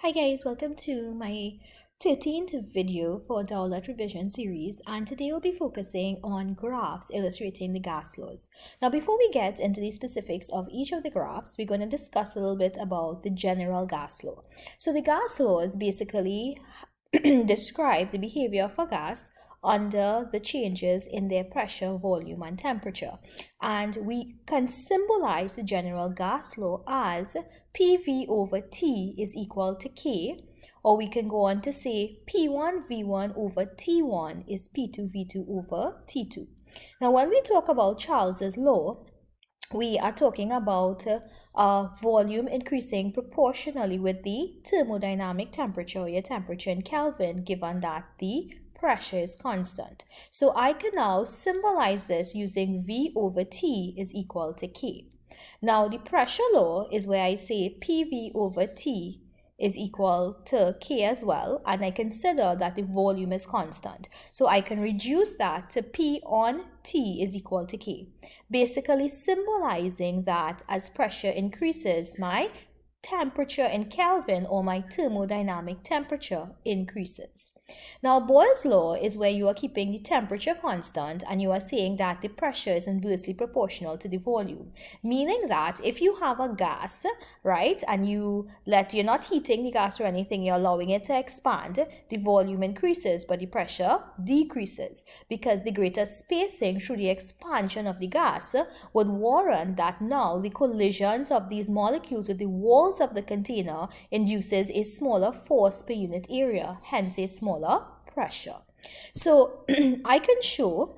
Hi guys, welcome to my 13th video for DOWLATH revision series, and today we'll be focusing on graphs illustrating the gas laws. Now before we get into the specifics of each of the graphs, we're going to discuss a little bit about the general gas law. So the gas laws basically describe the behavior of a gas under the changes in their pressure, volume, and temperature. And we can symbolize the general gas law as PV over T is equal to K, or we can go on to say P1 V1 over T1 is P2 V2 over T2. Now when we talk about Charles's law, we are talking about volume increasing proportionally with the thermodynamic temperature, or your temperature in Kelvin, given that the pressure is constant. So I can now symbolize this using V over T is equal to K. Now the pressure law is where I say PV over T is equal to K as well, and I consider that the volume is constant. So I can reduce that to P on T is equal to K, basically symbolizing that as pressure increases, my temperature in Kelvin, or my thermodynamic temperature, increases. Now Boyle's law is where you are keeping the temperature constant and you are saying that the pressure is inversely proportional to the volume, meaning that if you have a gas, right, and you're not heating the gas or anything, you're allowing it to expand, the volume increases but the pressure decreases, because the greater spacing through the expansion of the gas would warrant that now the collisions of these molecules with the walls of the container induces a smaller force per unit area, hence a smaller pressure. So I can show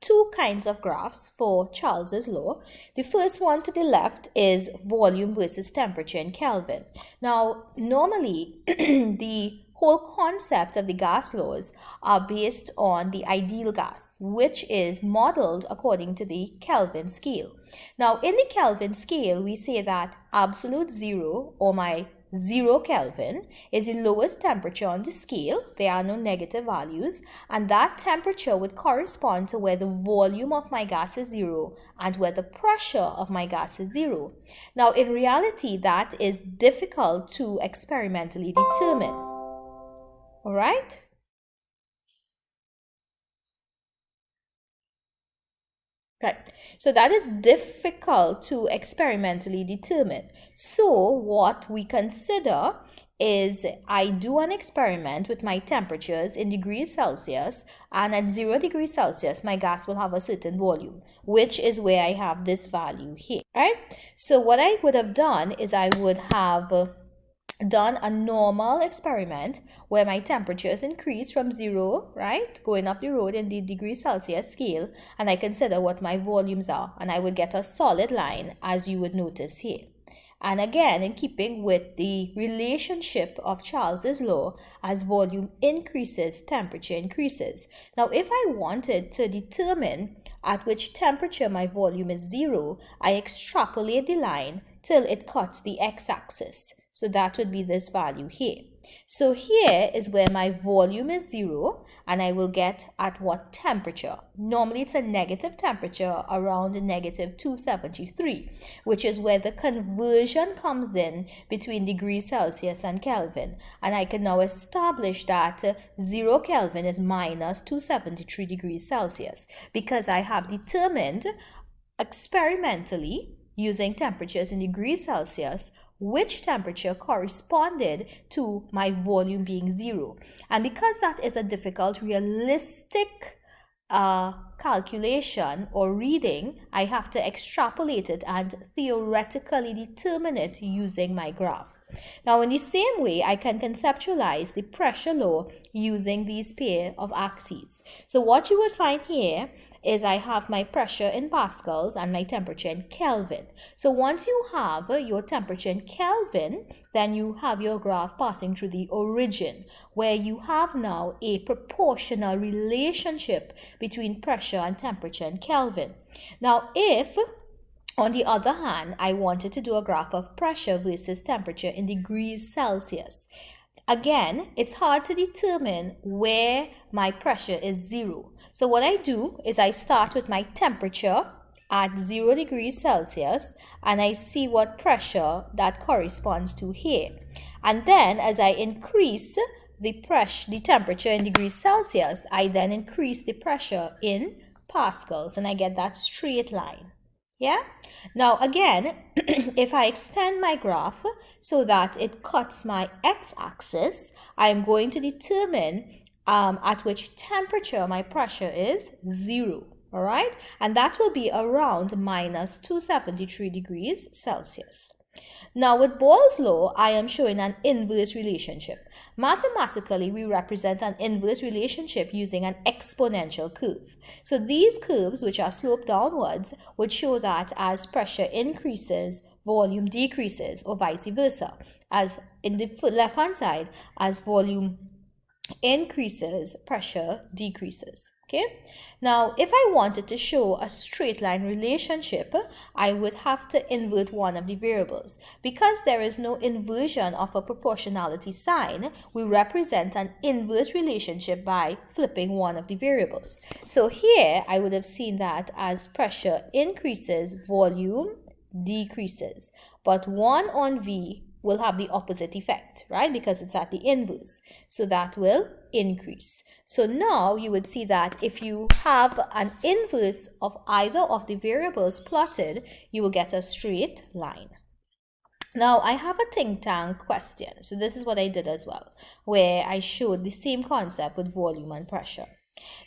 two kinds of graphs for Charles's law. The first one to the left is volume versus temperature in Kelvin. Now normally the whole concept of the gas laws are based on the ideal gas, which is modeled according to the Kelvin scale. Now in the Kelvin scale, we say that absolute zero, or my 0 Kelvin, is the lowest temperature on the scale. There are no negative values, and that temperature would correspond to where the volume of my gas is 0 and where the pressure of my gas is 0. Now in reality, that is difficult to experimentally determine. All right? Right. So that is difficult to experimentally determine. So what we consider is I do an experiment with my temperatures in degrees Celsius, and at 0 degrees Celsius my gas will have a certain volume, which is where I have this value here, right? So what I would have done is I would have done a normal experiment where my temperatures increase from 0, right, going up the road in the degrees Celsius scale, and I consider what my volumes are, and I would get a solid line, as you would notice here. And again, in keeping with the relationship of Charles's law, as volume increases, temperature increases. Now if I wanted to determine at which temperature my volume is 0, I extrapolate the line till it cuts the x-axis. So that would be this value here. So here is where my volume is 0, and I will get at what temperature. Normally it's a negative temperature around negative 273, which is where the conversion comes in between degrees Celsius and Kelvin. And I can now establish that 0 Kelvin is minus 273 degrees Celsius, because I have determined experimentally using temperatures in degrees Celsius which temperature corresponded to my volume being 0. And because that is a difficult realistic calculation or reading, I have to extrapolate it and theoretically determine it using my graph. Now in the same way, I can conceptualize the pressure law using these pair of axes. So what you would find here is I have my pressure in pascals and my temperature in Kelvin. So once you have your temperature in Kelvin, then you have your graph passing through the origin, where you have now a proportional relationship between pressure and temperature in Kelvin. Now if, on the other hand, I wanted to do a graph of pressure versus temperature in degrees Celsius, again, it's hard to determine where my pressure is 0. So what I do is I start with my temperature at 0 degrees Celsius, and I see what pressure that corresponds to here. And then as I increase the temperature in degrees Celsius, I then increase the pressure in pascals, and I get that straight line. Yeah? Now again, if I extend my graph so that it cuts my x-axis, I'm going to determine at which temperature my pressure is 0. All right? And that will be around minus 273 degrees Celsius. Now with Boyle's law, I am showing an inverse relationship. Mathematically, we represent an inverse relationship using an exponential curve. So these curves, which are sloped downwards, would show that as pressure increases, volume decreases, or vice versa. As in the left-hand side, as volume increases, pressure decreases. Okay, now if I wanted to show a straight line relationship, I would have to invert one of the variables. Because there is no inversion of a proportionality sign, we represent an inverse relationship by flipping one of the variables. So here I would have seen that as pressure increases, volume decreases, but 1 on V will have the opposite effect, right? Because it's at the inverse. So that will increase. So now you would see that if you have an inverse of either of the variables plotted, you will get a straight line. Now I have a think tank question. So this is what I did as well, where I showed the same concept with volume and pressure.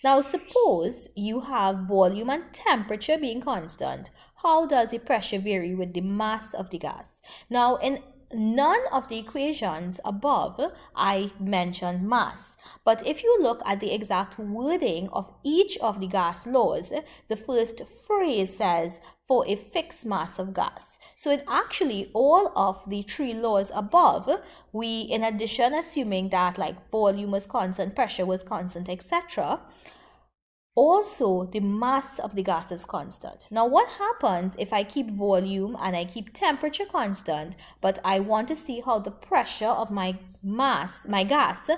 Now suppose you have volume and temperature being constant. How does the pressure vary with the mass of the gas? Now in none of the equations above I mentioned mass, but if you look at the exact wording of each of the gas laws, the first phrase says for a fixed mass of gas. So it actually, all of the 3 laws above, we, in addition, assuming that like volume was constant, pressure was constant, etc., also the mass of the gas is constant. Now what happens if I keep volume and I keep temperature constant, but I want to see how the pressure of my gas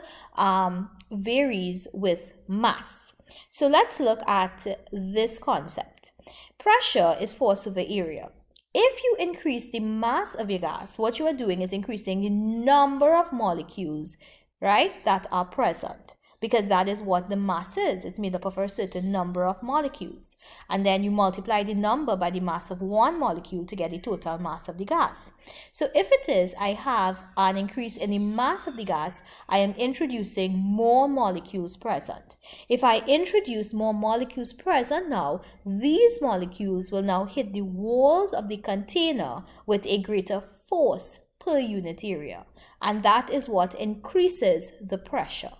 varies with mass? So let's look at this concept. Pressure is force over area. If you increase the mass of your gas, what you are doing is increasing the number of molecules, right, that are present. Because that is what the mass is. It's made up of a certain number of molecules. And then you multiply the number by the mass of one molecule to get the total mass of the gas. So if it is, I have an increase in the mass of the gas, I am introducing more molecules present. If I introduce more molecules present now, these molecules will now hit the walls of the container with a greater force per unit area. And that is what increases the pressure.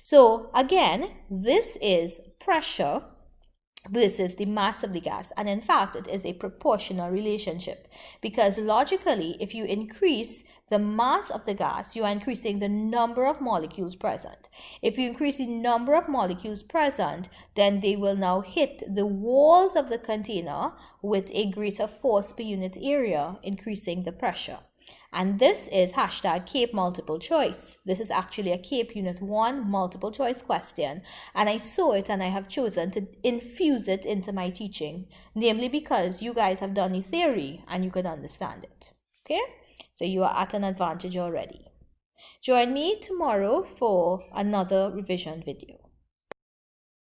So again, this is pressure versus the mass of the gas, and in fact it is a proportional relationship, because logically if you increase the mass of the gas, you are increasing the number of molecules present. If you increase the number of molecules present, then they will now hit the walls of the container with a greater force per unit area, increasing the pressure. And this is hashtag CAPE multiple choice. This is actually a CAPE Unit 1 multiple choice question. And I saw it and I have chosen to infuse it into my teaching. Namely because you guys have done the theory and you can understand it. Okay? So you are at an advantage already. Join me tomorrow for another revision video.